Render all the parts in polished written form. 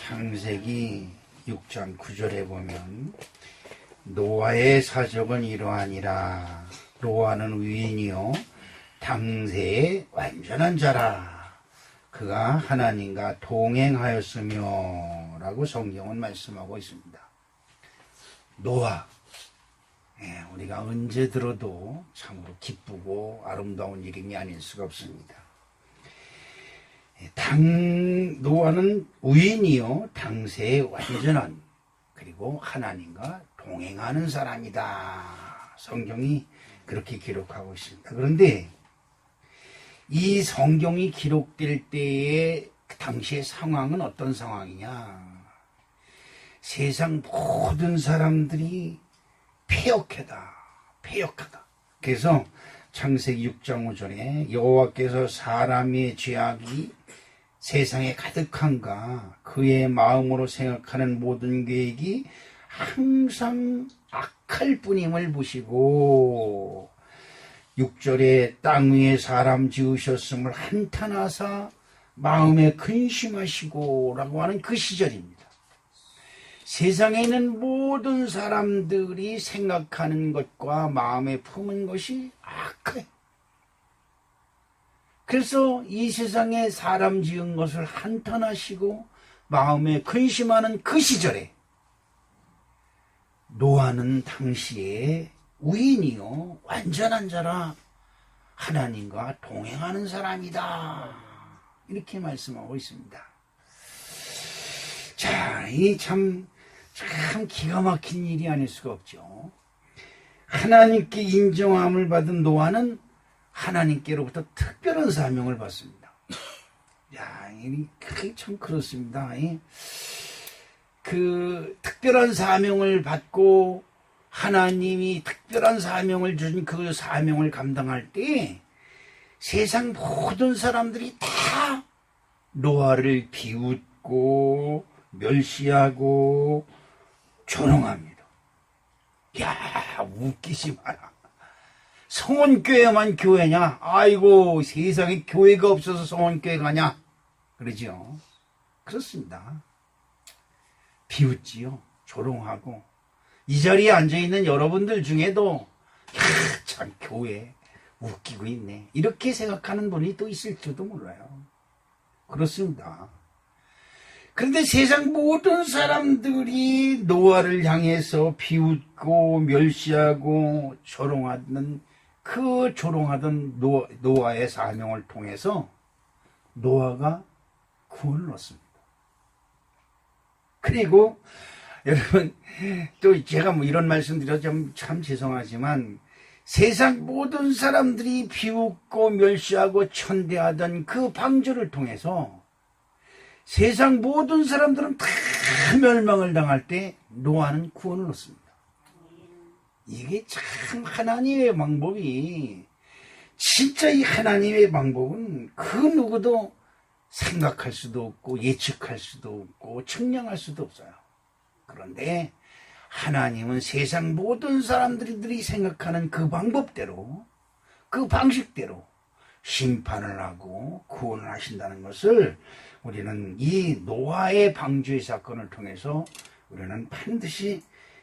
창세기 6장 9절에 보면 노아의 사적은 이러하니라. 노아는 의인이요 당세의 완전한 자라. 그가 하나님과 동행하였으며 라고 성경은 말씀하고 있습니다. 노아, 우리가 언제 들어도 참으로 기쁘고 아름다운 이름이 아닐 수가 없습니다. 노아는 의인이요 당세의 완전한, 그리고 하나님과 동행하는 사람이다. 성경이 그렇게 기록하고 있습니다. 그런데 이 성경이 기록될 때의 당시의 상황은 어떤 상황이냐? 세상 모든 사람들이 패역하다. 그래서 창세기 6장 5절에 여호와께서 사람의 죄악이 세상에 가득한가 그의 마음으로 생각하는 모든 계획이 항상 악할 뿐임을 보시고, 6절에 땅 위에 사람 지으셨음을 한탄하사 마음에 근심하시고 라고 하는 그 시절입니다. 세상에 있는 모든 사람들이 생각하는 것과 마음에 품은 것이 악해. 그래서 이 세상에 사람 지은 것을 한탄하시고 마음에 근심하는 그 시절에 노아는 당시에 의인이요 완전한 자라 하나님과 동행하는 사람이다. 이렇게 말씀하고 있습니다. 자, 이 참 기가 막힌 일이 아닐 수가 없죠. 하나님께 인정함을 받은 노아는 하나님께로부터 특별한 사명을 받습니다. 야, 이게 참 그렇습니다. 그 특별한 사명을 받고 하나님이 특별한 사명을 주신 그 사명을 감당할 때 세상 모든 사람들이 다 노아를 비웃고 멸시하고 조롱합니다. 야, 웃기지 마라. 성원교회만 교회냐? 아이고, 세상에 교회가 없어서 성원교회 가냐? 그러죠. 그렇습니다. 비웃지요. 조롱하고. 이 자리에 앉아있는 여러분들 중에도 참 교회 웃기고 있네, 이렇게 생각하는 분이 또 있을지도 몰라요. 그렇습니다. 그런데 세상 모든 사람들이 노아를 향해서 비웃고 멸시하고 조롱하던 노아의 사명을 통해서 노아가 구원을 얻습니다. 그리고 여러분, 또 제가 이런 말씀 드려서 참 죄송하지만 세상 모든 사람들이 비웃고 멸시하고 천대하던 그 방주를 통해서 세상 모든 사람들은 다 멸망을 당할 때 노아는 구원을 얻습니다. 이게 참 하나님의 방법이, 진짜 이 하나님의 방법은 그 누구도 생각할 수도 없고 예측할 수도 없고 측량할 수도 없어요. 그런데 하나님은 세상 모든 사람들이 생각하는 그 방법대로, 그 방식대로 심판을 하고 구원을 하신다는 것을 우리는 이 노아의 방주의 사건을 통해서 우리는 반드시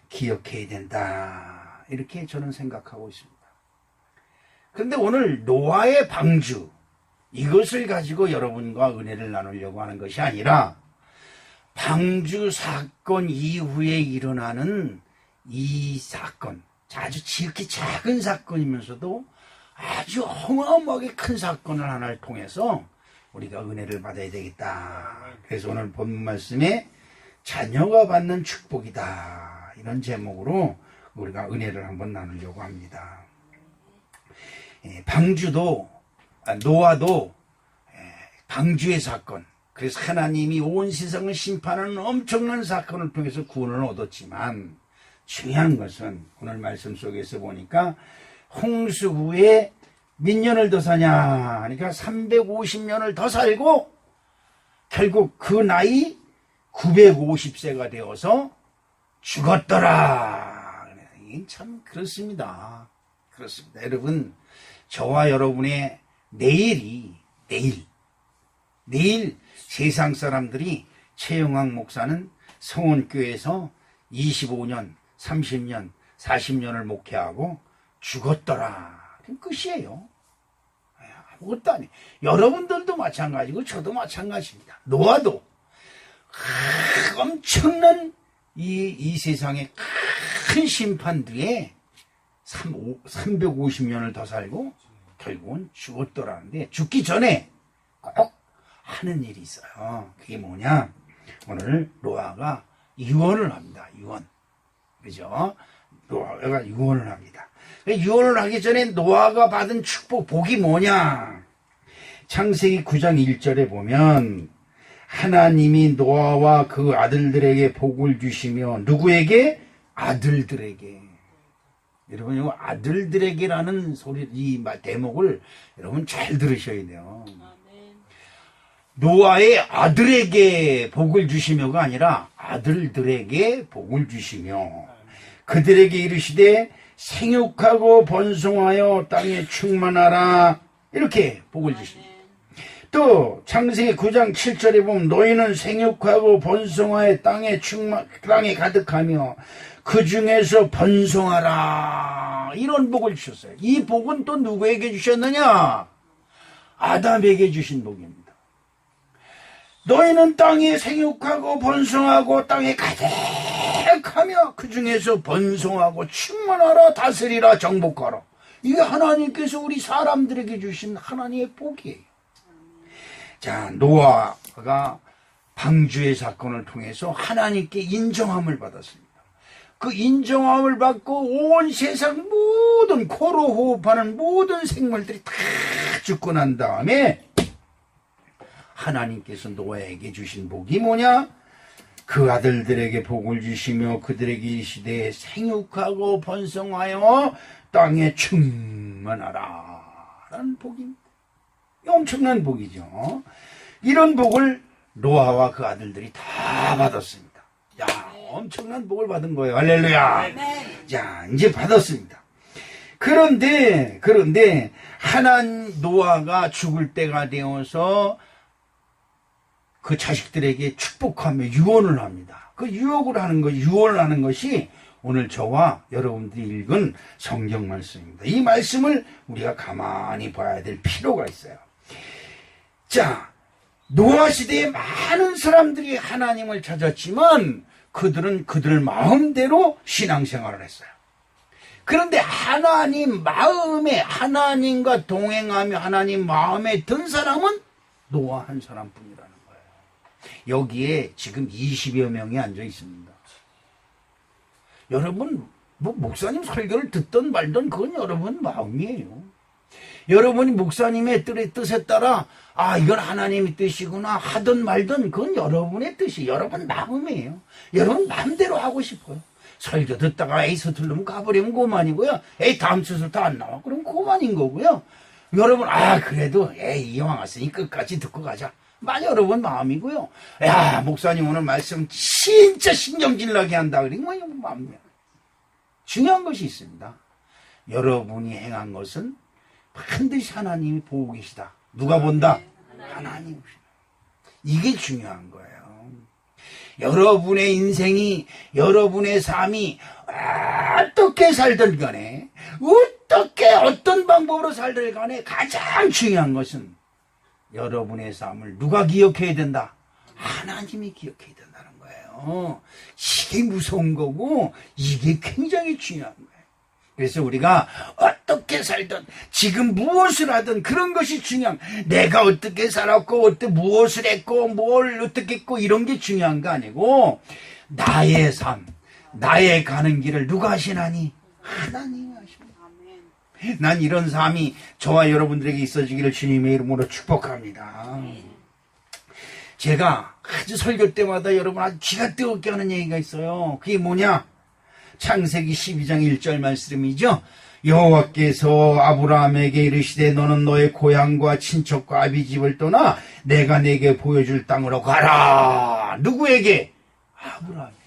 기억해야 된다. 이렇게 저는 생각하고 있습니다. 그런데 오늘 노아의 방주, 이것을 가지고 여러분과 은혜를 나누려고 하는 것이 아니라 방주 사건 이후에 일어나는 이 사건, 아주 지극히 작은 사건이면서도 아주 어마어마하게 큰 사건을 하나를 통해서 우리가 은혜를 받아야 되겠다. 그래서 오늘 본문 말씀에 자녀가 받는 축복이다, 이런 제목으로 우리가 은혜를 한번 나누려고 합니다. 노아도 방주의 사건, 그래서 하나님이 온 세상을 심판하는 엄청난 사건을 통해서 구원을 얻었지만, 중요한 것은 오늘 말씀 속에서 보니까 홍수 후에 몇 년을 더 사냐, 그러니까 350년을 더 살고 결국 그 나이 950세가 되어서 죽었더라. 이게 참 그렇습니다. 여러분, 저와 여러분의 내일 세상 사람들이 최영학 목사는 성원교회에서 25년, 30년, 40년을 목회하고 죽었더라. 끝이에요. 아무것도 아니에요. 여러분들도 마찬가지고 저도 마찬가지입니다. 노아도 엄청난 이 세상의 큰 심판 뒤에 350년을 더 살고 결국은 죽었더라는데, 죽기 전에 꼭 하는 일이 있어요. 그게 뭐냐? 오늘 노아가 유언을 합니다. 유언. 그죠? 노아가 유언을 합니다. 유언을 하기 전에 노아가 받은 축복, 복이 뭐냐? 창세기 9장 1절에 보면 하나님이 노아와 그 아들들에게 복을 주시며, 누구에게? 아들들에게. 여러분, 이 아들들에게라는 소리, 이 대목을 여러분 잘 들으셔야 돼요. 노아의 아들에게 복을 주시며가 아니라 아들들에게 복을 주시며, 그들에게 이르시되 생육하고 번성하여 땅에 충만하라, 이렇게 복을 주십니다. 또 창세기 9장 7절에 보면 너희는 생육하고 번성하여 땅에 가득하며 그 중에서 번성하라, 이런 복을 주셨어요. 이 복은 또 누구에게 주셨느냐? 아담에게 주신 복입니다. 너희는 땅에 생육하고 번성하고 땅에 가득하며 그 중에서 번성하고 충만하라, 다스리라, 정복하라. 이게 하나님께서 우리 사람들에게 주신 하나님의 복이에요. 자, 노아가 방주의 사건을 통해서 하나님께 인정함을 받았습니다. 그 인정함을 받고 온 세상 모든 코로 호흡하는 모든 생물들이 다 죽고 난 다음에 하나님께서 노아에게 주신 복이 뭐냐? 그 아들들에게 복을 주시며 그들에게 이르시되 생육하고 번성하여 땅에 충만하라, 라는 복입니다. 엄청난 복이죠. 이런 복을 노아와 그 아들들이 다 받았습니다. 야, 엄청난 복을 받은 거예요. 할렐루야. 자, 이제 받았습니다. 그런데 노아가 죽을 때가 되어서 그 자식들에게 축복하며 유언을 합니다. 그 유언을 하는 것이 오늘 저와 여러분들이 읽은 성경 말씀입니다. 이 말씀을 우리가 가만히 봐야 될 필요가 있어요. 자, 노아 시대에 많은 사람들이 하나님을 찾았지만 그들은 그들 마음대로 신앙생활을 했어요. 그런데 하나님 마음에, 하나님과 동행하며 하나님 마음에 든 사람은 노아 한 사람뿐이라는 거예요. 여기에 지금 20여 명이 앉아 있습니다. 여러분, 목사님 설교를 듣던 말던 그건 여러분 마음이에요. 여러분이 목사님의 뜻에 따라 이건 하나님의 뜻이구나 하든 말든 그건 여러분의 뜻이, 여러분 마음이에요. 여러분 마음대로 하고 싶어요. 설교 듣다가 서툴르면 가버리면 그만이고요. 다음 주부터 안 나와 그럼 그만인 거고요. 여러분 그래도 이왕 왔으니 끝까지 듣고 가자, 여러분 마음이고요. 목사님 오늘 말씀 진짜 신경질 나게 한다 그러면 이거 마음이에요. 중요한 것이 있습니다. 여러분이 행한 것은 반드시 하나님이 보고 계시다. 누가 본다? 하나님이. 이게 중요한 거예요. 여러분의 인생이, 여러분의 삶이 어떻게 살든 간에, 어떤 방법으로 살든 간에 가장 중요한 것은 여러분의 삶을 누가 기억해야 된다? 하나님이 기억해야 된다는 거예요. 이게 무서운 거고 이게 굉장히 중요한 거예요. 그래서 우리가 어떻게 살든 지금 무엇을 하든 그런 것이 중요한, 내가 어떻게 살았고 무엇을 했고 뭘 어떻게 했고 이런 게 중요한 거 아니고 나의 삶, 나의 가는 길을 누가 하시나니? 하나님이 하십니다. 난 이런 삶이 저와 여러분들에게 있어지기를 주님의 이름으로 축복합니다. 제가 아주 설교 때마다 여러분 아주 기가 뜨겁게 하는 얘기가 있어요. 그게 뭐냐? 창세기 12장 1절 말씀이죠. 여호와께서 아브라함에게 이르시되 너는 너의 고향과 친척과 아비집을 떠나 내가 내게 보여줄 땅으로 가라. 누구에게? 아브라함에게.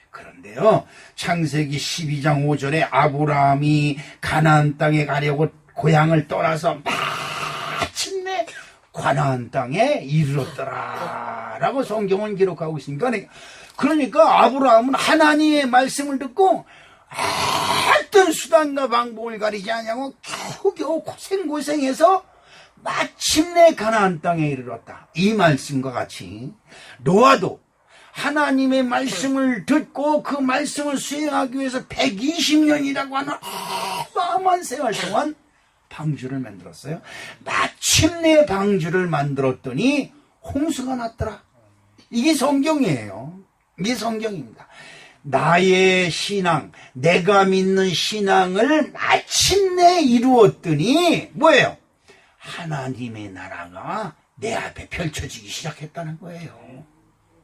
그런데요, 창세기 12장 5절에 아브라함이 가나안 땅에 가려고 고향을 떠나서 마침내 가나안 땅에 이르렀더라. 라고 성경은 기록하고 있습니다. 그러니까 아브라함은 하나님의 말씀을 듣고 어떤 수단과 방법을 가리지 않냐고 겨우겨우 고생해서 마침내 가나안 땅에 이르렀다. 이 말씀과 같이 노아도 하나님의 말씀을 듣고 그 말씀을 수행하기 위해서 120년이라고 하는 어마어마한 세월 동안 방주를 만들었어요. 마침내 방주를 만들었더니 홍수가 났더라. 이게 성경이에요. 이게 성경입니다. 나의 신앙, 내가 믿는 신앙을 마침내 이루었더니 뭐예요? 하나님의 나라가 내 앞에 펼쳐지기 시작했다는 거예요.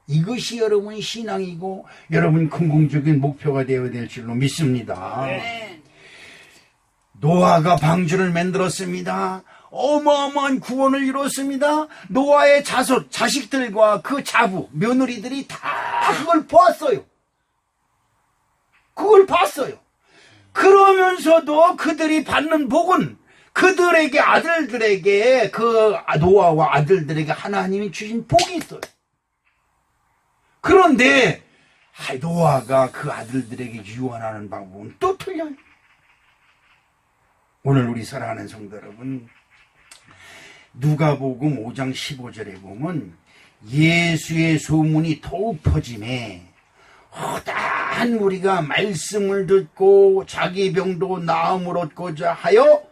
이것이 여러분 신앙이고 여러분 긍정적인 목표가 되어야 될 줄로 믿습니다. 노아가 방주를 만들었습니다. 어마어마한 구원을 이뤘습니다. 노아의 자식들과 그 자부, 며느리들이 다 그걸 보았어요. 그걸 봤어요. 그러면서도 그들이 받는 복은 그들에게 아들들에게 그 노아와 아들들에게 하나님이 주신 복이 있어요. 그런데 노아가 그 아들들에게 유언하는 방법은 또 틀려요. 오늘 우리 사랑하는 성도 여러분, 누가복음 5장 15절에 보면 예수의 소문이 더욱 퍼짐에 허다한 무리가 말씀을 듣고 자기 병도 나음을 얻고자 하여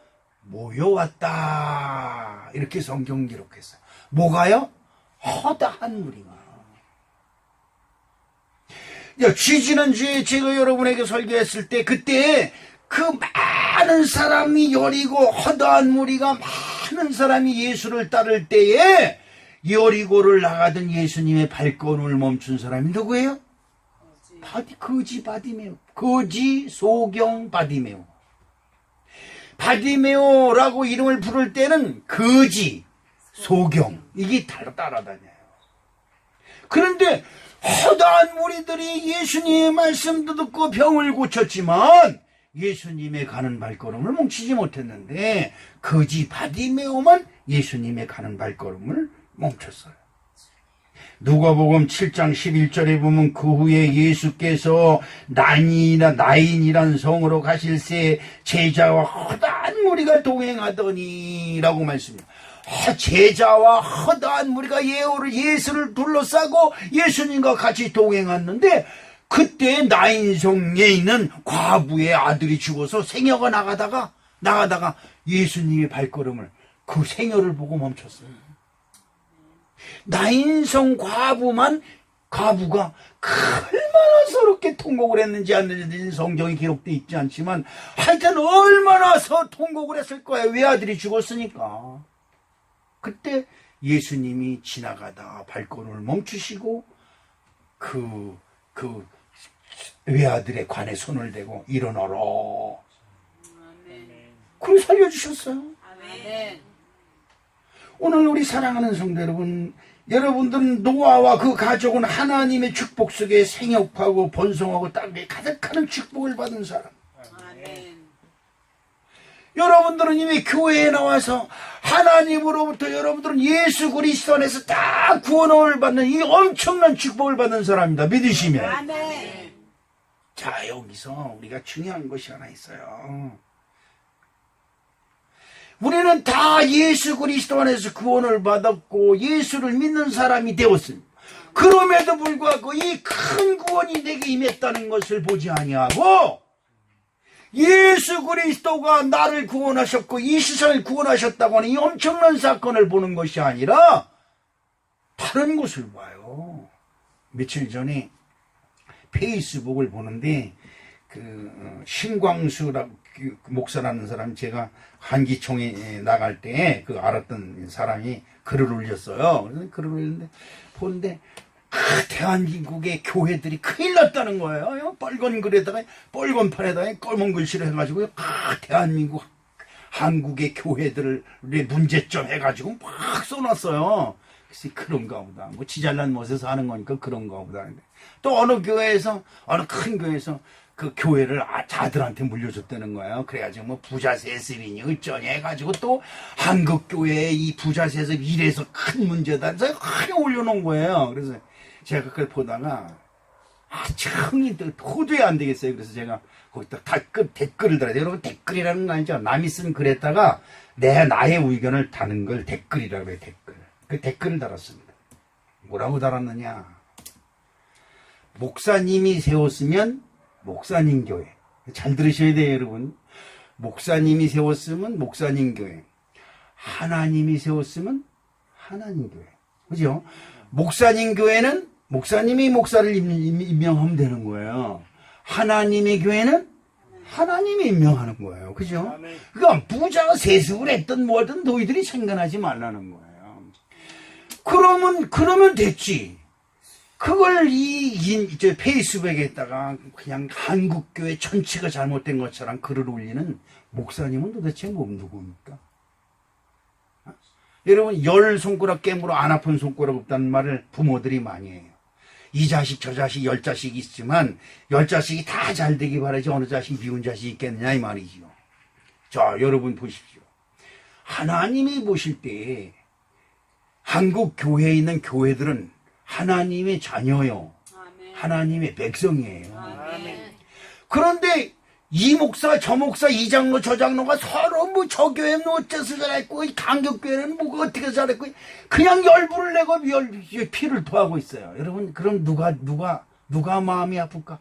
모여왔다. 이렇게 성경 기록했어요. 뭐가요? 허다한 무리가. 지지난주에 제가 여러분에게 설교했을 때 그때 그 많은 사람이 여리고 허다한 무리가 많은 사람이 예수를 따를 때에 여리고를 나가던 예수님의 발걸음을 멈춘 사람이 누구예요? 거지 바디메오. 거지 소경 바디메오. 바디메오라고 이름을 부를 때는 거지 소경 이게 따라다녀요. 그런데 허다한 무리들이 예수님의 말씀도 듣고 병을 고쳤지만 예수님의 가는 발걸음을 멈추지 못했는데 거지 바디메오만 예수님의 가는 발걸음을 멈췄어요. 누가복음 7장 11절에 보면 그 후에 예수께서 나인이란 성으로 가실새 제자와 허다한 무리가 동행하더니 라고 말씀해요. 제자와 허다한 무리가 예수를 둘러싸고 예수님과 같이 동행했는데 그때 나인성에 있는 과부의 아들이 죽어서 생여가 나가다가 예수님의 발걸음을 그 생여를 보고 멈췄어요. 나인성 과부가 얼마나 서럽게 통곡을 했는지 안 했는지 성경에 기록되어 있지 않지만 하여튼 얼마나 통곡을 했을 거예요. 외아들이 죽었으니까. 그때 예수님이 지나가다 발걸음을 멈추시고 그 외아들의 관에 손을 대고 일어나라. 그걸 살려주셨어요. 아멘. 오늘 우리 사랑하는 성도 여러분, 여러분들은 노아와 그 가족은 하나님의 축복 속에 생육하고 번성하고 땅에 가득하는 축복을 받은 사람. 아멘. 여러분들은 이미 교회에 나와서 하나님으로부터 여러분들은 예수 그리스도 안에서 다 구원을 받는 이 엄청난 축복을 받는 사람입니다. 믿으시면. 아멘. 자, 여기서 우리가 중요한 것이 하나 있어요. 우리는 다 예수 그리스도 안에서 구원을 받았고 예수를 믿는 사람이 되었습니다. 그럼에도 불구하고 이 큰 구원이 내게 임했다는 것을 보지 아니하고 예수 그리스도가 나를 구원하셨고 이 세상을 구원하셨다고 하는 이 엄청난 사건을 보는 것이 아니라 다른 것을 봐요. 며칠 전에 페이스북을 보는데 신광수라고 목사라는 사람, 제가 한기총에 나갈 때 알았던 사람이 글을 올렸어요. 그래서 글을 올렸는데 보는데 대한민국의 교회들이 큰일 났다는 거예요. 빨간 글에다가 빨간 판에다가 검은 글씨로 해가지고 대한민국 한국의 교회들의 문제점 해가지고 막 써놨어요. 그래서 그런가 보다. 뭐 지잘난 못에서 하는 거니까 그런가 보다. 또 어느 교회에서 어느 큰 교회에서 그 교회를 자들한테 물려줬다는 거예요. 그래가지고 뭐 부자 세습이니 어쩌니 해가지고 또 한국교회에 이 부자 세습 이래서 큰 문제다 해서 크게 올려놓은 거예요. 그래서 제가 그걸 보다가 정이 도저히 안 되겠어요. 그래서 제가 거기다 댓글을 달아요. 여러분, 댓글이라는 거 아니죠. 남이 쓴 글에다가 나의 의견을 다는 걸 댓글이라고 해요. 댓글. 그 댓글을 달았습니다. 뭐라고 달았느냐. 목사님이 세웠으면 목사님 교회. 잘 들으셔야 돼요, 여러분. 목사님이 세웠으면 목사님 교회. 하나님이 세웠으면 하나님 교회. 그죠? 목사님 교회는 목사님이 목사를 임명하면 되는 거예요. 하나님의 교회는 하나님이 임명하는 거예요. 그죠? 그러니까 부자가 세습을 했든 뭐든 너희들이 생각하지 말라는 거예요. 그러면 됐지. 그걸 저 페이스북에다가 그냥 한국교회 전체가 잘못된 것처럼 글을 올리는 목사님은 도대체 누굽니까? 여러분, 10손가락 깨물어 안 아픈 손가락 없다는 말을 부모들이 많이 해요. 이 자식 저 자식 10자식 있지만 10자식이 다 잘 되기 바라지 어느 자식 미운 자식이 있겠느냐 이 말이죠. 자, 여러분 보십시오. 하나님이 보실 때 한국 교회에 있는 교회들은 하나님의 자녀요. 아멘. 하나님의 백성이에요. 아멘. 그런데 이 목사 저 목사 이 장로 저 장로가 서로 뭐 저 교회는 어째서 잘했고 이 강격교회는 뭐가 어떻게 잘했고 그냥 열불을 내고 피를 토하고 있어요. 여러분, 그럼 누가 마음이 아플까?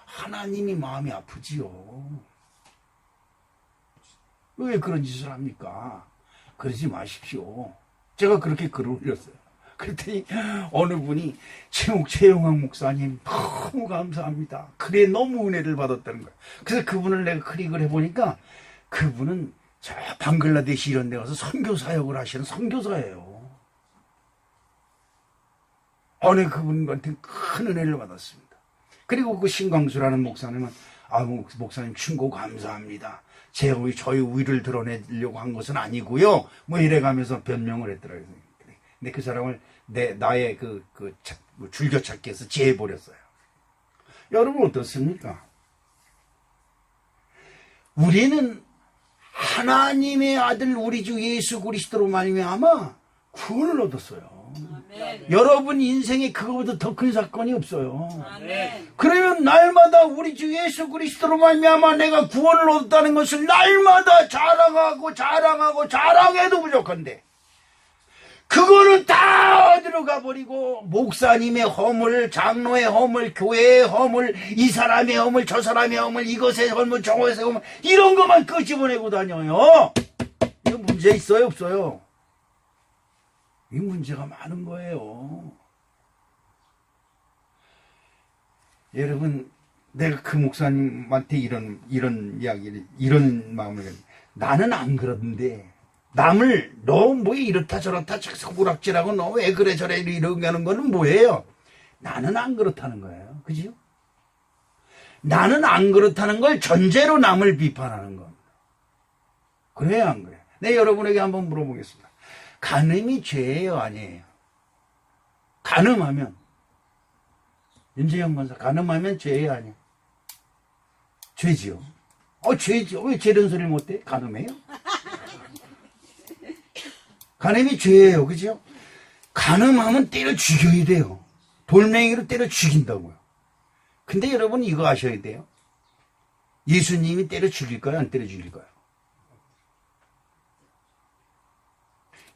하나님이 마음이 아프지요. 왜 그런 짓을 합니까? 그러지 마십시오. 제가 그렇게 글을 올렸어요. 그랬더니 어느 분이 최용학 목사님 너무 감사합니다. 글에 너무 은혜를 받았다는 거예요. 그래서 그분을 내가 클릭을 해보니까 그분은 저 방글라데시 이런 데 가서 선교 사역을 하시는 선교사예요. 어느 그분한테 큰 은혜를 받았습니다. 그리고 그 신광수라는 목사님은 목사님 충고 감사합니다. 저희 우위를 드러내려고 한 것은 아니고요. 뭐 이래가면서 변명을 했더라고요. 근데 그 사람을 나의 줄겨찾기에서 제해버렸어요. 여러분 어떻습니까? 우리는 하나님의 아들 우리 주 예수 그리스도로 말미암아 구원을 얻었어요. 아멘. 여러분 인생에 그거보다 더 큰 사건이 없어요. 아멘. 그러면 날마다 우리 주 예수 그리스도로 말미암아 내가 구원을 얻었다는 것을 날마다 자랑해도 부족한데 그거는 다 어디로 가버리고 목사님의 허물, 장로의 허물, 교회의 허물, 이 사람의 허물, 저 사람의 허물, 이것의 허물, 저것의 허물 이런 것만 끄집어내고 다녀요. 이거 문제 있어요 없어요? 이 문제가 많은 거예요. 여러분, 내가 그 목사님한테 이런 이야기를, 이런 마음을, 나는 안 그러던데, 남을, 너 뭐 이렇다 저렇다 서구락질하고 너 왜 그래 저래 이런 거는 뭐예요? 나는 안 그렇다는 거예요. 그죠? 나는 안 그렇다는 걸 전제로 남을 비판하는 겁니다. 그래요, 안 그래요? 네, 여러분에게 한번 물어보겠습니다. 간음이 죄예요, 아니에요? 간음하면 윤재영 권사 간음하면 죄예요, 아니에요? 죄지요. 죄지요. 왜 죄는 소리를 못해? 간음해요? 간음이 죄예요, 그죠? 간음하면 때려 죽여야 돼요. 돌멩이로 때려 죽인다고요. 근데 여러분 이거 아셔야 돼요. 예수님이 때려 죽일까요, 안 때려 죽일까요?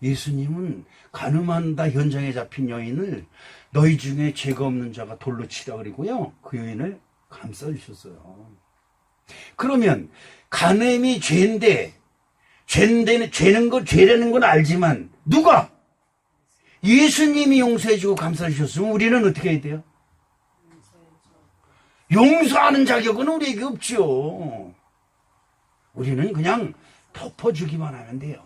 예수님은 간음한다 현장에 잡힌 여인을 너희 중에 죄가 없는 자가 돌로 치라 그리고요. 그 여인을 감싸주셨어요. 그러면 간음이 죄인데 죄라는 건 알지만 누가? 예수님이 용서해주고 감싸주셨으면 우리는 어떻게 해야 돼요? 용서하는 자격은 우리에게 없죠. 우리는 그냥 덮어주기만 하면 돼요.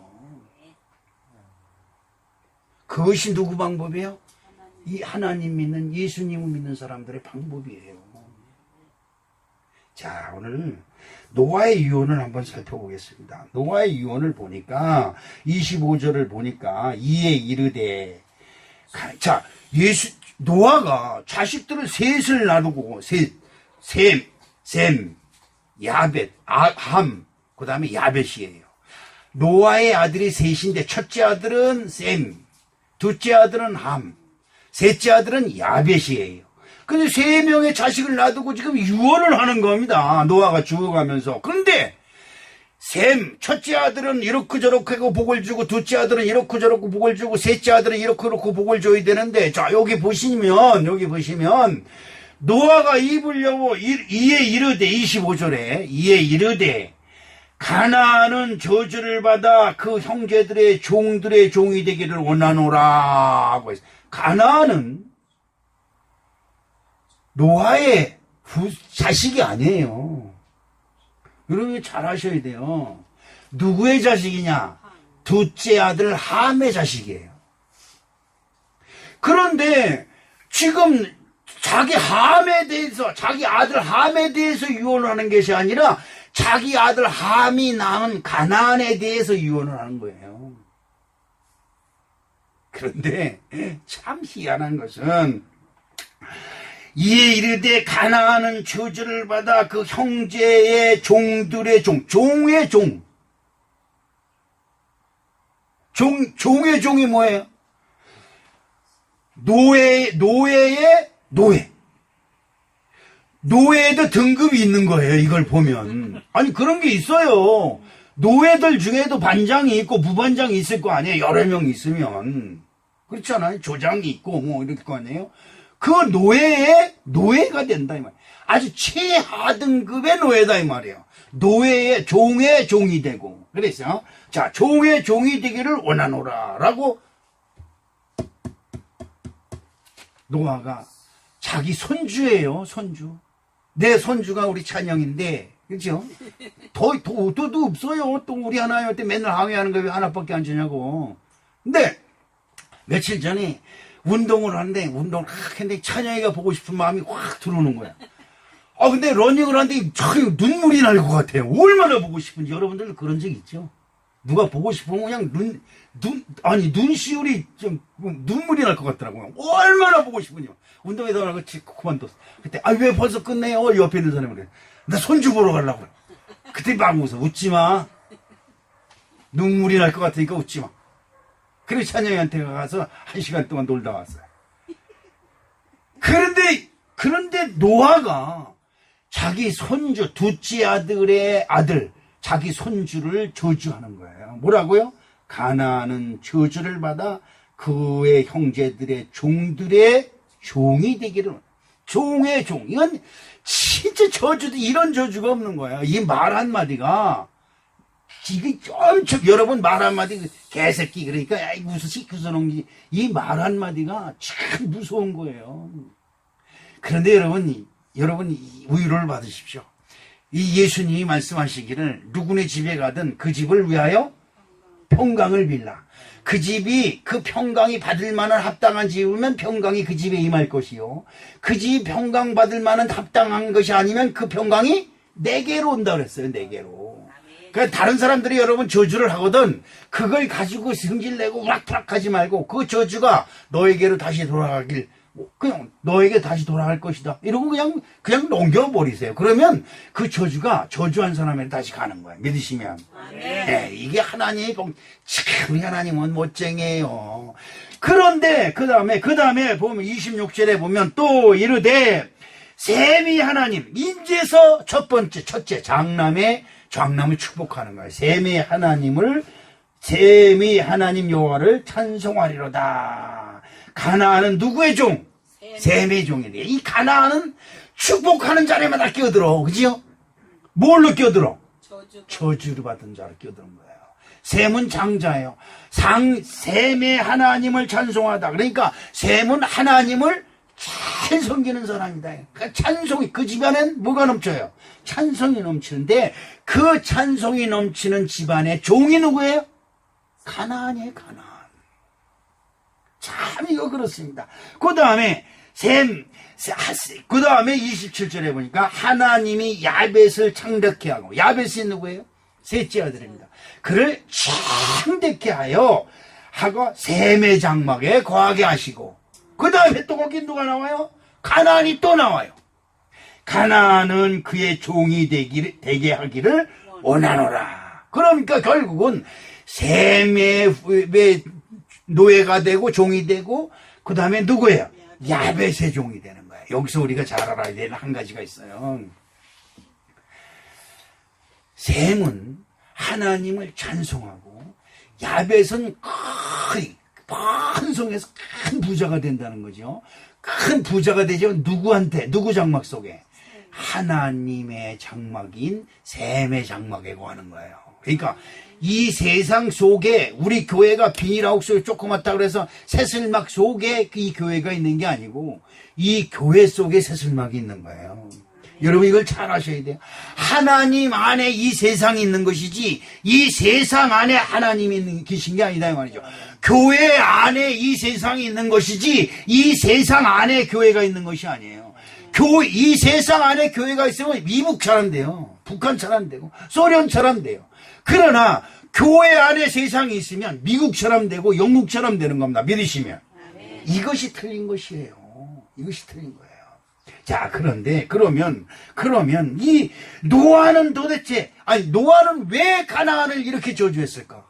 그것이 누구 방법이에요? 이 하나님 믿는 예수님을 믿는 사람들의 방법이에요. 자, 오늘 노아의 유언을 한번 살펴보겠습니다. 노아의 유언을 보니까 25절을 보니까 이에 이르되 자, 노아가 자식들을 셋을 놔두고 셈, 야벳, 함, 그 다음에 야벳이에요. 노아의 아들이 셋인데 첫째 아들은 셈, 둘째 아들은 함, 셋째 아들은 야벳이에요. 근데 세 명의 자식을 놔두고 지금 유언을 하는 겁니다. 노아가 죽어가면서. 그런데 셈, 첫째 아들은 이렇게 저렇게 하고 복을 주고, 둘째 아들은 이렇게 저렇게 복을 주고, 셋째 아들은 이렇게 저렇게 복을 줘야 되는데, 자, 여기 보시면, 노아가 입을 여고, 이에 이르되, 25절에, 이에 이르되, 가나안은 저주를 받아 그 형제들의 종들의 종이 되기를 원하노라 하고 했어요. 가나안은 노아의 자식이 아니에요. 여러분 잘 아셔야 돼요. 누구의 자식이냐? 둘째 아들 함의 자식이에요. 그런데 지금 자기 아들 함에 대해서 유언을 하는 것이 아니라 자기 아들 함이 낳은 가나안에 대해서 유언을 하는 거예요. 그런데 참 희한한 것은 이에 이르되 가나안은 저주를 받아 그 형제의 종들의 종의 종. 종의 종이 뭐예요? 노예의 노예. 노예에도 등급이 있는 거예요, 이걸 보면. 아니, 그런 게 있어요. 노예들 중에도 반장이 있고 부반장이 있을 거 아니에요, 여러 명 있으면. 그렇잖아요. 조장이 있고, 뭐, 이럴 거 아니에요? 그 노예가 된다, 이 말이에요. 아주 최하등급의 노예다, 이 말이에요. 종의 종이 되고. 그래서, 자, 종의 종이 되기를 원하노라, 라고, 노아가 자기 손주예요, 손주. 내 손주가 우리 찬영인데, 그렇죠? 더 없어요. 또 우리 하나님한테 맨날 항의하는 거 왜 하나밖에 안 주냐고. 근데, 며칠 전에, 운동을 했는데 찬영이가 보고 싶은 마음이 확 들어오는 거야. 근데 러닝을 하는데 눈물이 날 것 같아요. 얼마나 보고 싶은지. 여러분들 그런 적 있죠? 누가 보고 싶으면 그냥 눈시울이 좀 눈물이 날 것 같더라고요. 얼마나 보고 싶은지. 운동에서 나고 그만뒀어. 그때, 왜 벌써 끝내요? 옆에 있는 사람이 그래. 나 손주 보러 가려고. 그때 막 웃지 마. 눈물이 날 것 같으니까 웃지 마. 그리고 찬영이한테 가서 1시간 동안 놀다 왔어요. 그런데 노아가 자기 손주, 둘째 아들의 아들, 자기 손주를 저주하는 거예요. 뭐라고요? 가나안은 저주를 받아 그의 형제들의 종들의 종이 되기를. 종의 종. 이건 진짜 이런 저주가 없는 거예요. 이 말 한마디가 이게 엄청, 여러분 말 한마디, 개새끼, 그러니까, 무슨 시크스놈이, 이 말 한마디가 참 무서운 거예요. 그런데 여러분, 위로를 받으십시오. 이 예수님이 말씀하시기를, 누구네 집에 가든 그 집을 위하여 평강을 빌라. 그 집이, 그 평강이 받을 만한 합당한 집이면 평강이 그 집에 임할 것이요. 그 집이 평강 받을 만한 합당한 것이 아니면 그 평강이 내게로 온다 그랬어요, 내게로. 그러니까 다른 사람들이 여러분 저주를 하거든 그걸 가지고 승질내고 우락부락 하지 말고 그 저주가 너에게로 다시 돌아가길 그냥 너에게 다시 돌아갈 것이다 이러고 그냥 넘겨버리세요. 그러면 그 저주가 저주한 사람에게 다시 가는 거야. 믿으시면. 네, 이게 하나님의 참 우리 하나님은 멋쟁이에요. 그런데 그 다음에 보면 26절에 보면 또 이르되 셈이 하나님 인제서 첫째 장남을 축복하는 거예요. 셈이 하나님 여호와를 찬송하리로다. 가나안은 누구의 종? 셈의 종이래. 이 가나안은 축복하는 자리마다 끼어들어. 그지요? 뭘로 끼어들어? 저주를 받은 자를 끼어드는 거예요. 셈은 장자예요. 셈의 하나님을 찬송하다. 그러니까 셈은 하나님을 잘 섬기는 사람이다. 그러니까 찬송이, 그 집안엔 뭐가 넘쳐요? 찬송이 넘치는데 그 찬송이 넘치는 집안의 종이 누구예요? 가나안이에요, 가나안. 참 이거 그렇습니다. 그 다음에 그 다음에 27절에 보니까 하나님이 야벳을 창대케 하고, 야벳이 누구예요? 셋째 아들입니다. 그를 창대케 하고 셈의 장막에 거하게 하시고, 그 다음에 또 거기 누가 나와요? 가나안이 또 나와요. 가나안은 그의 종이 되게 하기를 원하노라. 그러니까 결국은 셈의 노예가 되고 종이 되고 그 다음에 누구예요? 야벳의 종이 되는 거예요. 여기서 우리가 잘 알아야 되는 한 가지가 있어요. 셈은 하나님을 찬송하고 야벳은 큰 성에서 큰 부자가 된다는 거죠. 큰 부자가 되죠. 누구한테? 누구 장막 속에? 하나님의 장막인 셈의 장막에 거하는 거예요. 그러니까 이 세상 속에 우리 교회가 비닐하우스 속에 조그맣다 그래서 새슬막 속에 이 교회가 있는 게 아니고 이 교회 속에 새슬막이 있는 거예요. 여러분 이걸 잘 아셔야 돼요. 하나님 안에 이 세상이 있는 것이지 이 세상 안에 하나님이 계신 게 아니다 이 말이죠. 교회 안에 이 세상이 있는 것이지 이 세상 안에 교회가 있는 것이 아니에요. 이 세상 안에 교회가 있으면 미국처럼 돼요. 북한처럼 되고 소련처럼 돼요. 그러나 교회 안에 세상이 있으면 미국처럼 되고 영국처럼 되는 겁니다. 믿으시면. 이것이 틀린 것이에요. 이것이 틀린 거예요. 자, 그런데 그러면 이 노아는 도대체 노아는 왜 가나안을 이렇게 저주했을까?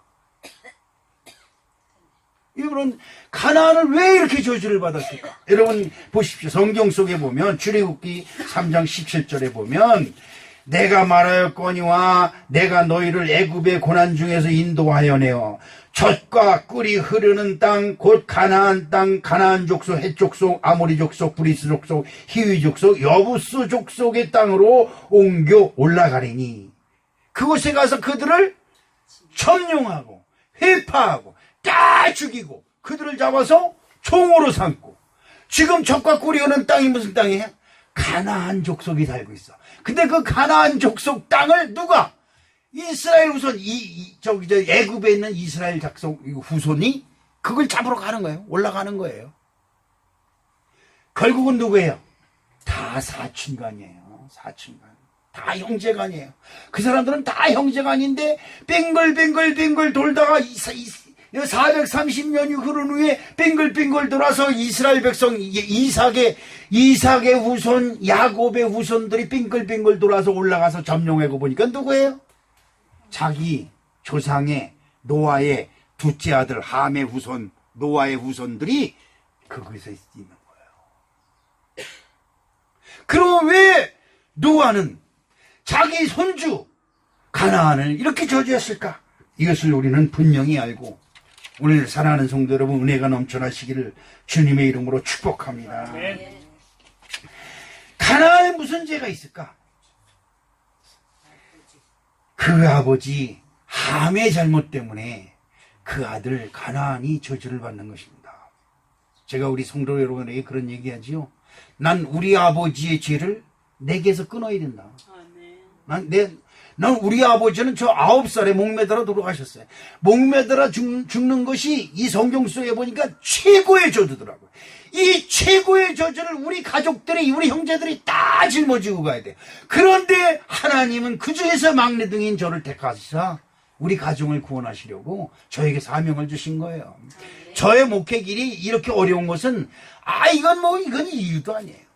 이분은 가나안을 왜 이렇게 저주를 받았을까? 여러분 보십시오. 성경 속에 보면 출애굽기 3장 17절에 보면 내가 말하였거니와 내가 너희를 애굽의 고난 중에서 인도하여 내어 젖과 꿀이 흐르는 땅 곧 가나안 땅 가나안 족속 헷 족속 아모리 족속 브리스 족속 히위 족속 여부스 족속의 땅으로 옮겨 올라가리니 그곳에 가서 그들을 점령하고 회파하고 다 죽이고 그들을 잡아서 총으로 삼고 지금 젖과 꿀이 흐르는 땅이 무슨 땅이에요? 가나안 족속이 살고 있어. 근데 그 가나안 족속 땅을 누가? 이스라엘 후손, 애굽에 있는 이스라엘 족속 후손이 그걸 잡으러 가는 거예요. 올라가는 거예요. 결국은 누구예요? 다 사촌간이에요. 사촌간. 다 형제간이에요. 그 사람들은 다 형제간인데 뱅글뱅글 돌다가 430년이 흐른 후에 뱅글뱅글 돌아서 이스라엘 백성 이삭의 후손 야곱의 후손들이 뱅글뱅글 돌아서 올라가서 점령하고 보니까 누구예요? 자기 조상의 노아의 둘째 아들 함의 후손 노아의 후손들이 그곳에 있는 거예요. 그럼 왜 노아는 자기 손주 가나안을 이렇게 저주했을까? 이것을 우리는 분명히 알고 오늘 사랑하는 성도 여러분 은혜가 넘쳐나시기를 주님의 이름으로 축복합니다. 가나안에 무슨 죄가 있을까? 그 아버지 함의 잘못 때문에 그 아들 가나안이 저주를 받는 것입니다. 제가 우리 성도 여러분에게 그런 얘기하지요. 난 우리 아버지의 죄를 내게서 끊어야 된다. 난 우리 아버지는 저 9살에 목매달아 돌아가셨어요. 목매달아 죽는 것이 이 성경 속에 보니까 최고의 저주더라고요. 이 최고의 저주를 우리 가족들이 우리 형제들이 다 짊어지고 가야 돼요. 그런데 하나님은 그 중에서 막내등인 저를 택하시사 우리 가정을 구원하시려고 저에게 사명을 주신 거예요. 저의 목회 길이 이렇게 어려운 것은 이건 이유도 아니에요.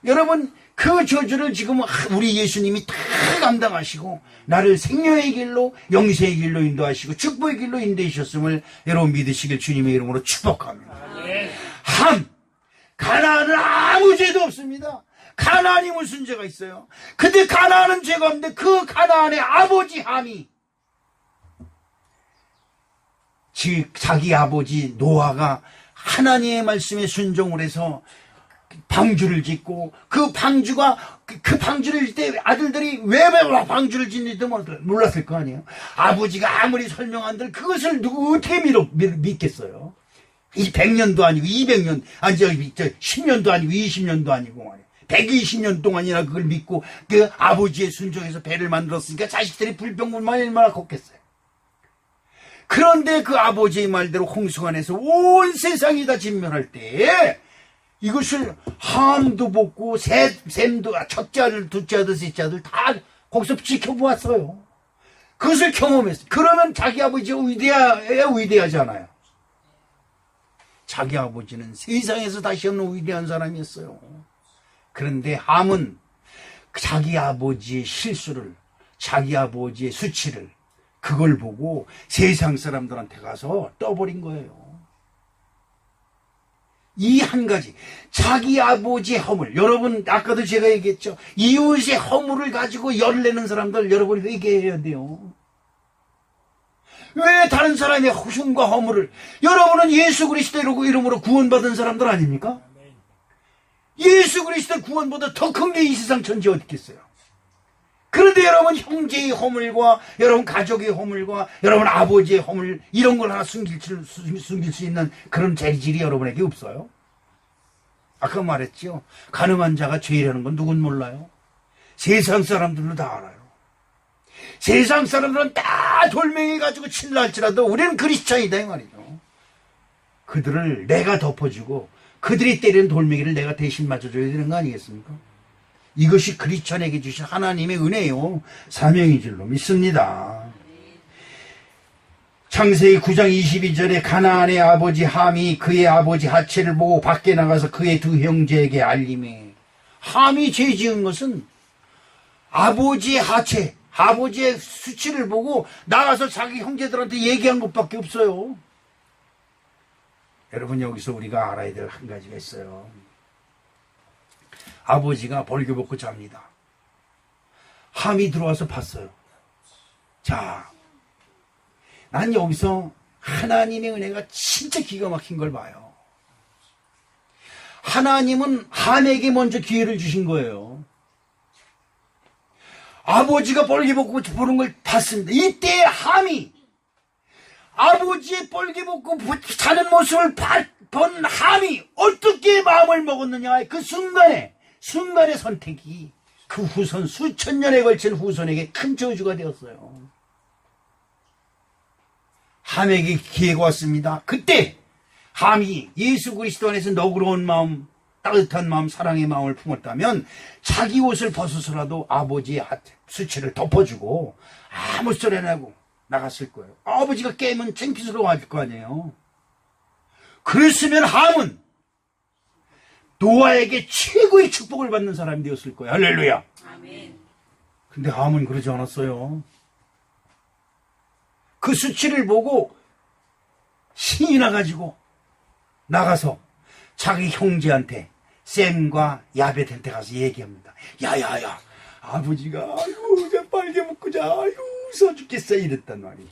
여러분 그 저주를 지금 우리 예수님이 다 감당하시고 나를 생명의 길로 영생의 길로 인도하시고 축복의 길로 인도하셨음을 여러분 믿으시길 주님의 이름으로 축복합니다. 가나안은 아무 죄도 없습니다. 가나안이 무슨 죄가 있어요? 근데 가나안은 죄가 없는데 그 가나안의 아버지 함이 자기 아버지 노아가 하나님의 말씀에 순종을 해서 방주를 짓고 그 방주를 짓 때 아들들이 왜 방주를 짓는지도 몰랐을 거 아니에요. 아버지가 아무리 설명한들 그것을 어떻게 믿겠어요. 이 100년도 아니고 200년 아니 10년도 아니고 20년도 아니고 말이에요. 120년 동안이나 그걸 믿고 그 아버지의 순종해서 배를 만들었으니까 자식들이 불평불만 얼마나 컸겠어요. 그런데 그 아버지의 말대로 홍수 안에서 온 세상이 다 진멸할 때 이것을 함도 벗고 셈도 첫째 아들, 둘째 아들, 셋째 아들 다 거기서 지켜보았어요. 그것을 경험했어요. 그러면 자기 아버지가 위대하지 않아요. 자기 아버지는 세상에서 다시 없는 위대한 사람이었어요. 그런데 함은 자기 아버지의 실수를, 자기 아버지의 수치를, 그걸 보고 세상 사람들한테 가서 떠버린 거예요. 이 한 가지, 자기 아버지의 허물. 여러분, 아까도 제가 얘기했죠. 이웃의 허물을 가지고 열을 내는 사람들, 여러분 회개해야 돼요. 왜 다른 사람의 흉과 허물을, 여러분은 예수 그리스도 이름으로 구원받은 사람들 아닙니까? 예수 그리스도 구원보다 더 큰 게 이 세상 천지 어디 있겠어요? 그런데 여러분 형제의 허물과 여러분 가족의 허물과 여러분 아버지의 허물, 이런 걸 하나 숨길 수 있는 그런 재질이 여러분에게 없어요? 아까 말했죠. 가능한 자가 죄라는 건 누군 몰라요? 세상 사람들도 다 알아요. 세상 사람들은 다 돌멩이 가지고 칠라 할지라도 우리는 크리스찬이다 이 말이죠. 그들을 내가 덮어주고 그들이 때리는 돌멩이를 내가 대신 맞아줘야 되는 거 아니겠습니까? 이것이 크리스찬에게 주신 하나님의 은혜요, 사명인 줄로 믿습니다. 창세기 9장 22절에 가나안의 아버지 함이 그의 아버지 하체를 보고 밖에 나가서 그의 두 형제에게 알림해. 함이 죄 지은 것은 아버지의 하체, 아버지의 수치를 보고 나가서 자기 형제들한테 얘기한 것밖에 없어요. 여러분, 여기서 우리가 알아야 될 한 가지가 있어요. 아버지가 벌교벗고 잡니다. 함이 들어와서 봤어요. 자, 난 여기서 하나님의 은혜가 진짜 기가 막힌 걸 봐요. 하나님은 함에게 먼저 기회를 주신 거예요. 아버지가 벌교벗고 보는 걸 봤습니다. 이때 함이 아버지의 벌교벗고 자는 모습을 본 함이 어떻게 마음을 먹었느냐. 그 순간의 선택이 그 후손, 수천 년에 걸친 후손에게 큰 저주가 되었어요. 함에게 기회가 왔습니다. 그때 함이 예수 그리스도 안에서 너그러운 마음, 따뜻한 마음, 사랑의 마음을 품었다면 자기 옷을 벗어서라도 아버지의 수치를 덮어주고 아무 소리 안 하고 나갔을 거예요. 아버지가 깨면 창피스러워할 거 아니에요. 그랬으면 함은 노아에게 최고의 축복을 받는 사람이 되었을 거예요. 할렐루야. 아멘. 근데 함은 그러지 않았어요. 그 수치를 보고 신이 나가지고 나가서 자기 형제한테, 셈과 야벳한테 가서 얘기합니다. 야야야, 아버지가 아이고 저 빨개 먹고 자, 아이고 웃어 죽겠어 이랬단 말이에요.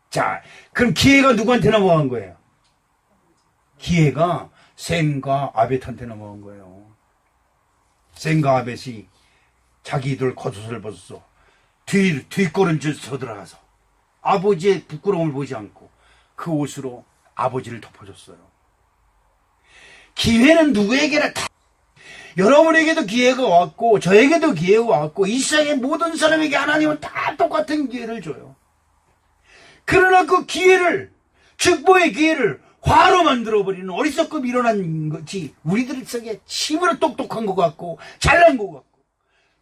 자, 그럼 기회가 누구한테 넘어간 거예요? 기회가 셈과 아벳한테 넘어간 거예요. 셈과 아벳이 자기들 겉옷을 벗어서 뒷걸음질 들어가서 아버지의 부끄러움을 보지 않고 그 옷으로 아버지를 덮어줬어요. 기회는 누구에게나 다, 여러분에게도 기회가 왔고 저에게도 기회가 왔고 이 세상의 모든 사람에게 하나님은 다 똑같은 기회를 줘요. 그러나 그 기회를, 축복의 기회를 화로 만들어버리는 어리석음이 일어난 거지. 우리들 속에 힘으로 똑똑한 것 같고 잘난 것 같고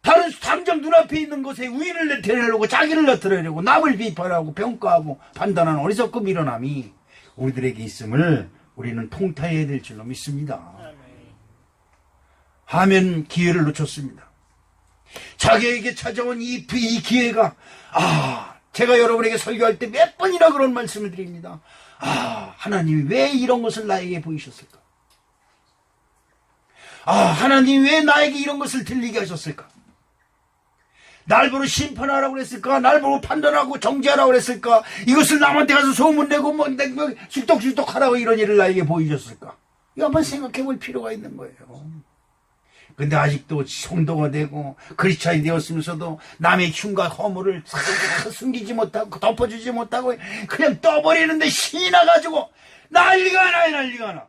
다른 당장 눈앞에 있는 것에 우위를 나타내려고 자기를 나타내려고 남을 비판하고 평가하고 판단하는 어리석음이 일어남이 우리들에게 있음을 우리는 통탄해야 될 줄로 믿습니다. 하면 기회를 놓쳤습니다. 자기에게 찾아온 이 기회가, 제가 여러분에게 설교할 때 몇 번이나 그런 말씀을 드립니다. 하나님이 왜 이런 것을 나에게 보이셨을까? 하나님이 왜 나에게 이런 것을 들리게 하셨을까? 날 보고 심판하라고 그랬을까? 날 보고 판단하고 정죄하라고 그랬을까? 이것을 남한테 가서 소문내고 쑥덕쑥덕 하라고 이런 일을 나에게 보이셨을까? 이거 한번 생각해 볼 필요가 있는 거예요. 근데 아직도 성도가 되고 크리스찬이 되었으면서도 남의 흉과 허물을 숨기지 못하고 덮어주지 못하고 그냥 떠버리는데 신이 나가지고 난리가 나.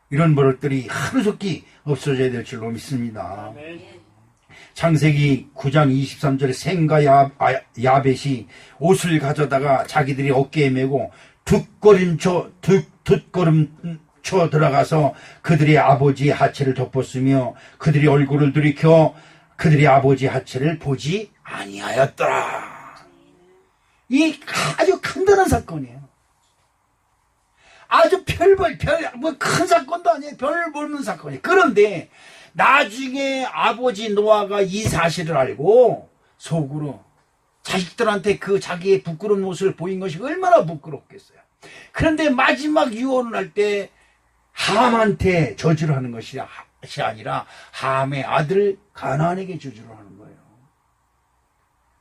이런 버릇들이 하루속히 없어져야 될 줄로 믿습니다. 창세기 9장 23절에 셈과 야벳이 옷을 가져다가 자기들이 어깨에 메고 뒷걸음쳐 들어가서 그들의 아버지의 하체를 덮었으며 그들이 얼굴을 들이켜 그들의 아버지의 하체를 보지 아니하였더라. 이 아주 간단한 사건이에요. 뭐 큰 사건도 아니에요. 별 볼문 사건이에요. 그런데 나중에 아버지 노아가 이 사실을 알고 속으로 자식들한테 그 자기의 부끄러운 모습을 보인 것이 얼마나 부끄럽겠어요. 그런데 마지막 유언을 할 때 함한테 저주를 하는 것이 아니라 함의 아들 가나안에게 저주를 하는 거예요.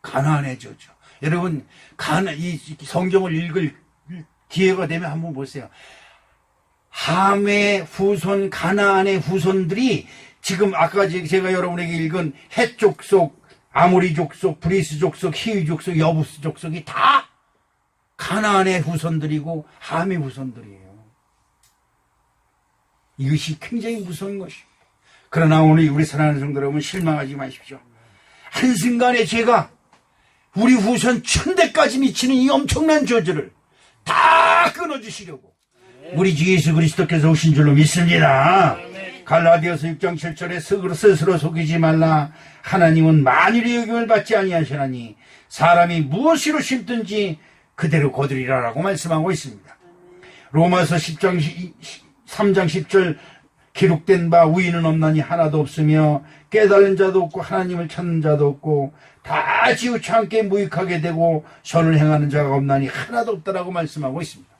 가나안의 저주. 여러분, 이 성경을 읽을 기회가 되면 한번 보세요. 함의 후손, 가나안의 후손들이 지금 아까 제가 여러분에게 읽은 헷 족속, 아모리 족속, 브리스 족속, 히위 족속, 여부스 족속이 다 가나안의 후손들이고 함의 후손들이에요. 이것이 굉장히 무서운 것입니다. 그러나 오늘 우리 사랑하는 성도 여러분, 실망하지 마십시오. 한순간에 제가 우리 후손 1000대까지 미치는 이 엄청난 저주를 다 끊어주시려고 우리 주 예수 그리스도께서 오신 줄로 믿습니다. 갈라디아서 6장 7절에 스스로 속이지 말라. 하나님은 만일의 여김을 받지 아니하시나니 사람이 무엇으로 심든지 그대로 거두리라라고 말씀하고 있습니다. 로마서 3장 10절 기록된 바 의인은 없나니 하나도 없으며 깨달은 자도 없고 하나님을 찾는 자도 없고 다 지우쳐 함께 무익하게 되고 선을 행하는 자가 없나니 하나도 없다라고 말씀하고 있습니다.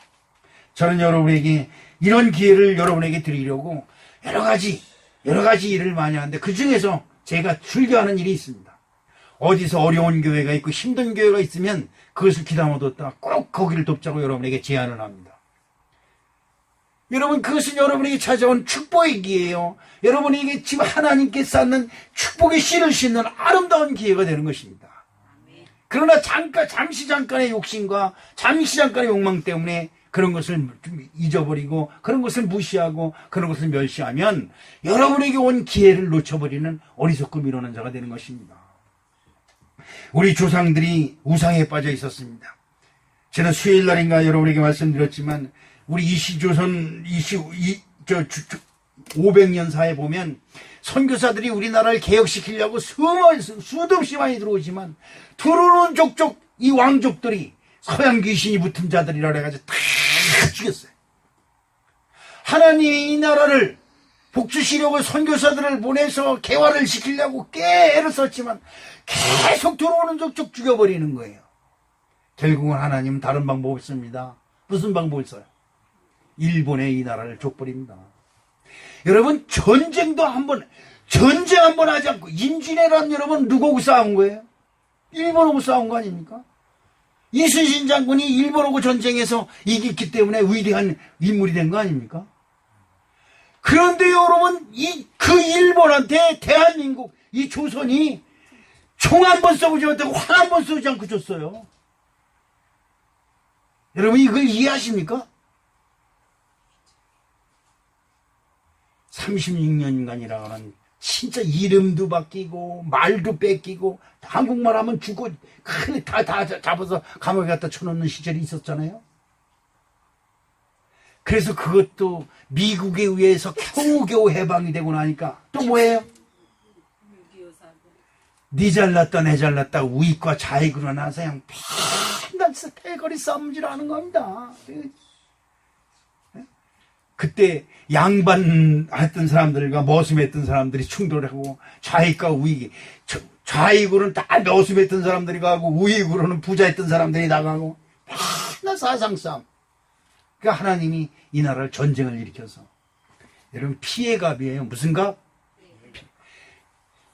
저는 여러분에게 이런 기회를 여러분에게 드리려고 여러 가지 일을 많이 하는데 그 중에서 제가 즐겨하는 일이 있습니다. 어디서 어려운 교회가 있고 힘든 교회가 있으면 그것을 기담아뒀다가 꼭 거기를 돕자고 여러분에게 제안을 합니다. 여러분, 그것은 여러분에게 찾아온 축복의 기회예요. 여러분에게 지금 하나님께 쌓는 축복의 씨를 싣는 아름다운 기회가 되는 것입니다. 그러나 잠시 잠깐의 욕심과 잠시 잠깐의 욕망 때문에 그런 것을 좀 잊어버리고 그런 것을 무시하고 그런 것을 멸시하면 여러분에게 온 기회를 놓쳐버리는 어리석고 미련한 자가 되는 것입니다. 우리 조상들이 우상에 빠져 있었습니다. 저는 수요일 날인가 여러분에게 말씀드렸지만 우리 이시조선 500년사에 보면 선교사들이 우리나라를 개혁시키려고 수도 없이 많이 들어오지만 들어오는 족족 이 왕족들이 서양 귀신이 붙은 자들이라 해가지고 다 죽였어요. 하나님이 이 나라를 복주시려고 선교사들을 보내서 개화를 시키려고 꽤 애를 썼지만 계속 들어오는 족족 죽여버리는 거예요. 결국은 하나님은 다른 방법을 씁니다. 무슨 방법을 써요? 일본의 이 나라를 족버립니다. 여러분, 전쟁 한번 하지 않고 임진왜란 여러분 누구하고 싸운 거예요? 일본하고 싸운 거 아닙니까? 이순신 장군이 일본하고 전쟁에서 이겼기 때문에 위대한 인물이 된 거 아닙니까? 그런데 여러분, 그 일본한테 대한민국, 이 조선이 총 한 번 쏘지 못하고 활 한 번 쏘지 않고 줬어요. 여러분, 이걸 이해하십니까? 36년간이라는 진짜 이름도 바뀌고 말도 뺏기고 한국말 하면 죽고 다 잡아서 감옥에 갖다 쳐놓는 시절이 있었잖아요. 그래서 그것도 미국에 의해서 겨우겨우 해방이 되고 나니까 또 뭐예요? 니 잘났다 내 잘났다 우익과 좌익으로 나서 그냥 맨날 패거리 싸움질하는 겁니다. 그때 양반했던 사람들과 머슴했던 사람들이 충돌하고 좌익과 우익이 좌익으로는 다 머슴했던 사람들이 가고 우익으로는 부자했던 사람들이 나가고 맨날 사상싸움. 그러니까 하나님이 이 나라를 전쟁을 일으켜서 여러분 피해 값이에요. 무슨 값?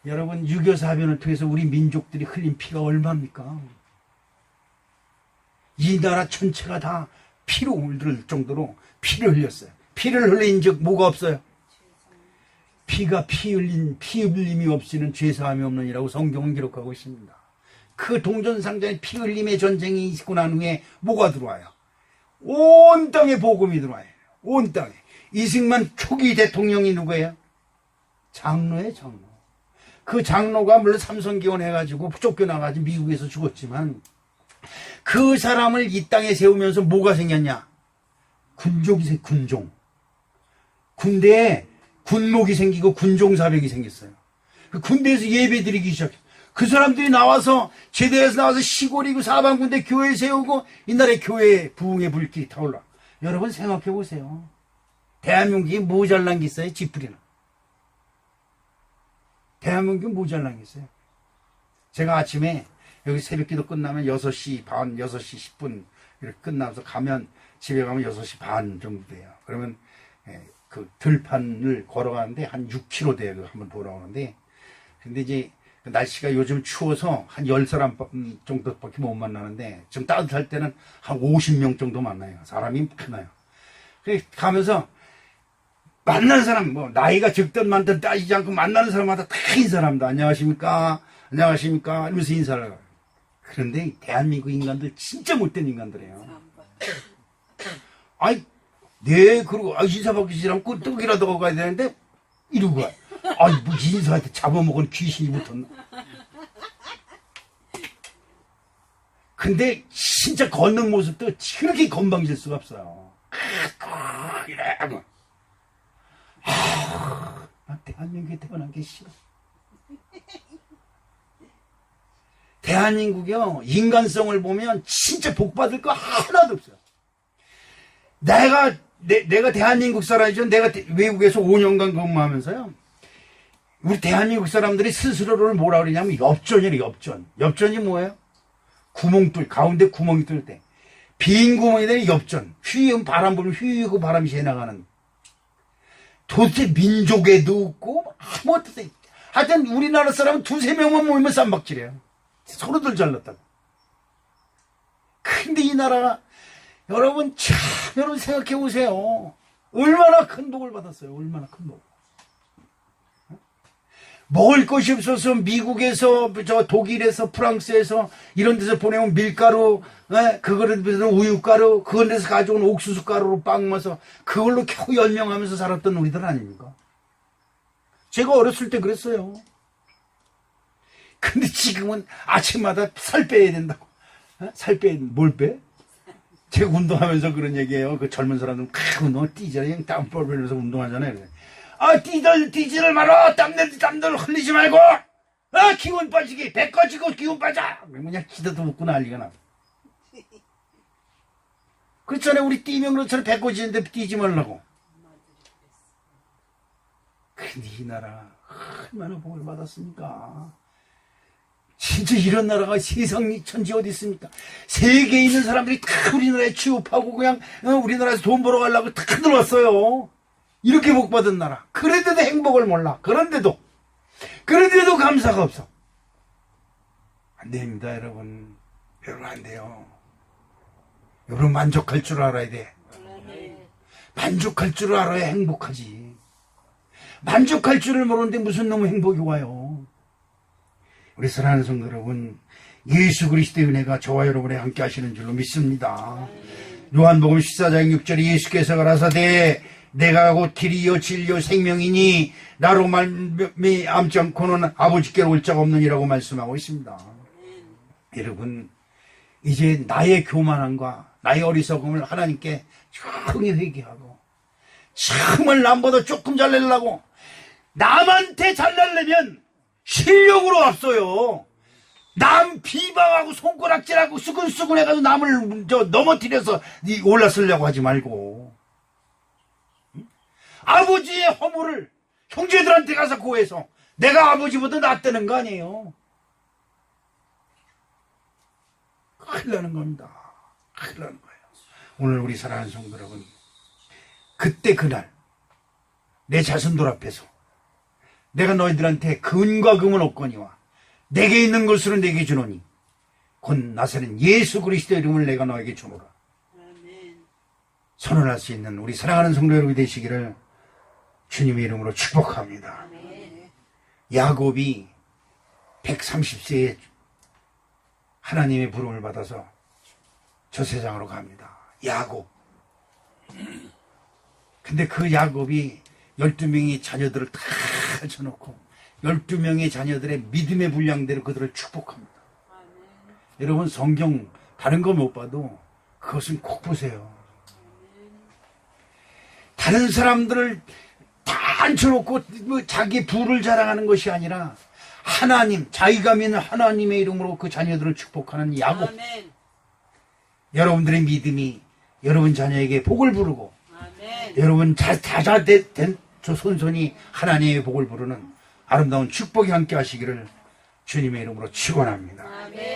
여러분 6.25 사변을 통해서 우리 민족들이 흘린 피가 얼마입니까? 이 나라 전체가 다 피로 울들 정도로 피를 흘렸어요. 피를 흘린 즉 뭐가 없어요? 피 흘림이 없이는 죄사함이 없느니라고 성경은 기록하고 있습니다. 그 동전상자에 피 흘림의 전쟁이 있고 난 후에 뭐가 들어와요? 온 땅에 복음이 들어와요. 온 땅에. 이승만 초기 대통령이 누구예요? 장로예요, 장로. 그 장로가 물론 삼성기원 해가지고 쫓겨나가지고 미국에서 죽었지만 그 사람을 이 땅에 세우면서 뭐가 생겼냐? 군종. 군대에 군목이 생기고 군종사벽이 생겼어요. 군대에서 예배 드리기 시작해요. 그 사람들이 나와서 제대에서 나와서 시골이고 사방군데 교회 세우고 이 나라의 교회에 부흥의 불길이 타올라. 여러분 생각해 보세요. 대한민국이 뭐 잘난 게 있어요? 지푸리는. 대한민국이 뭐 잘난 게 있어요? 제가 아침에 여기 새벽기도 끝나면 6시 반, 6시 10분 이렇게 끝나서 가면 집에 가면 6시 반 정도 돼요. 그러면 그 들판을 걸어가는데 한 6km 돼요. 한번 돌아오는데. 근데 이제 날씨가 요즘 추워서 한 10사람 정도밖에 못 만나는데 좀 따뜻할 때는 한 50명 정도 만나요. 사람이 많아요. 가면서 만나는 사람, 뭐 나이가 적든 많든 따지지 않고 만나는 사람마다 다 인사합니다. 안녕하십니까? 안녕하십니까? 이러면서 인사를 해요. 그런데 대한민국 인간들 진짜 못된 인간들이에요. 아이, 네, 그러고 인사받기 싫으면 꿀떡이라도 가야 되는데 이러고 가요. 아니, 뭐 인사한테 잡아먹은 귀신이 붙었나? 근데 진짜 걷는 모습도 그렇게 건방질 수가 없어요. 이래. 난 대한민국에 태어난 게 싫어. 대한민국이요, 인간성을 보면 진짜 복받을 거 하나도 없어요. 내가 대한민국 사람이죠. 내가 외국에서 5년간 근무하면서요. 우리 대한민국 사람들이 스스로를 뭐라 그러냐면 엽전이래, 엽전. 엽전이 뭐예요? 가운데 구멍이 뚫을 때. 빈 구멍이 되는 엽전. 휘은 바람 불면 휘고 바람이 새 나가는. 도대체 민족에도 없고, 아무것도 없어요. 하여튼 우리나라 사람은 2-3명만 모이면 쌈박질해요. 서로들 잘났다고. 근데 이 나라가, 여러분 생각해 보세요. 얼마나 큰 복을 받았어요. 얼마나 큰 복. 먹을 것이 없어서 미국에서, 독일에서, 프랑스에서 이런 데서 보내온 밀가루, 그거를 위해서 우유가루, 그런 데서 가져온 옥수수가루로 빵 마서 그걸로 겨우 연명하면서 살았던 우리들 아닙니까? 제가 어렸을 때 그랬어요. 근데 지금은 아침마다 살 빼야 된다고. 뭘 빼? 제가 운동하면서 그런 얘기해요. 그 젊은 사람들은 운동 뛰잖아요. 땀 뻘뻘 흘려서 운동하잖아요. 뛰지를 말어. 땀들 흘리지 말고. 기운 빠지기. 배 꺼지고 기운 빠져. 그냥 기도도 묻고 난리가 나. 그렇잖아요. 우리 뛰면 그렇잖아요. 배 꺼지는데 뛰지 말라고. 근데 이 나라 얼마나 복을 받았습니까? 진짜 이런 나라가 세상 천지 어디 있습니까? 세계에 있는 사람들이 다 우리나라에 취업하고 그냥 우리나라에서 돈 벌어 가려고 다 들어왔어요. 이렇게 복받은 나라. 그런데도 행복을 몰라. 그런데도 감사가 없어. 안 됩니다, 여러분. 여러분 안 돼요. 여러분 만족할 줄 알아야 돼. 만족할 줄 알아야 행복하지. 만족할 줄을 모르는데 무슨 놈의 행복이 와요. 우리 사랑하는 성도 여러분, 예수 그리스도의 은혜가 저와 여러분에 함께 하시는 줄로 믿습니다. 요한복음 14장 6절에 예수께서 가라사대 내가 곧 길이요 진리요 생명이니 나로 말미암지 않고는 아버지께로 올 자가 없느니라고 말씀하고 있습니다. 여러분, 이제 나의 교만함과 나의 어리석음을 하나님께 조용히 회개하고 정말 남보다 조금 잘내려고 남한테 잘내려면 실력으로 없어요. 남 비방하고 손가락질하고 수근수근 해가지고 남을 넘어뜨려서 올라서려고 하지 말고 아버지의 허물을 형제들한테 가서 고해서 내가 아버지보다 낫다는 거 아니에요. 큰일 나는 겁니다. 큰일 나는 거예요. 오늘 우리 사랑하는 성도 여러분, 그때 그날 내 자손들 앞에서 내가 너희들한테 금과 금은 없거니와 내게 있는 것으로 내게 주노니 곧 나사렛 예수 그리스도의 이름을 내가 너에게 주노라. 선언할 수 있는 우리 사랑하는 성도 여러분이 되시기를 주님의 이름으로 축복합니다. 야곱이 130세에 하나님의 부름을 받아서 저 세상으로 갑니다. 야곱. 근데 그 야곱이 12명의 자녀들을 다 쳐놓고 12명의 자녀들의 믿음의 분량대로 그들을 축복합니다. 여러분, 성경 다른 거 못 봐도 그것은 꼭 보세요. 다른 사람들을 다 앉혀놓고 자기 부를 자랑하는 것이 아니라 하나님, 자기가 믿는 하나님의 이름으로 그 자녀들을 축복하는 야곱. 여러분들의 믿음이 여러분 자녀에게 복을 부르고 아멘. 여러분 다자된 저 손손이 하나님의 복을 부르는 아름다운 축복이 함께 하시기를 주님의 이름으로 축원합니다. 아멘.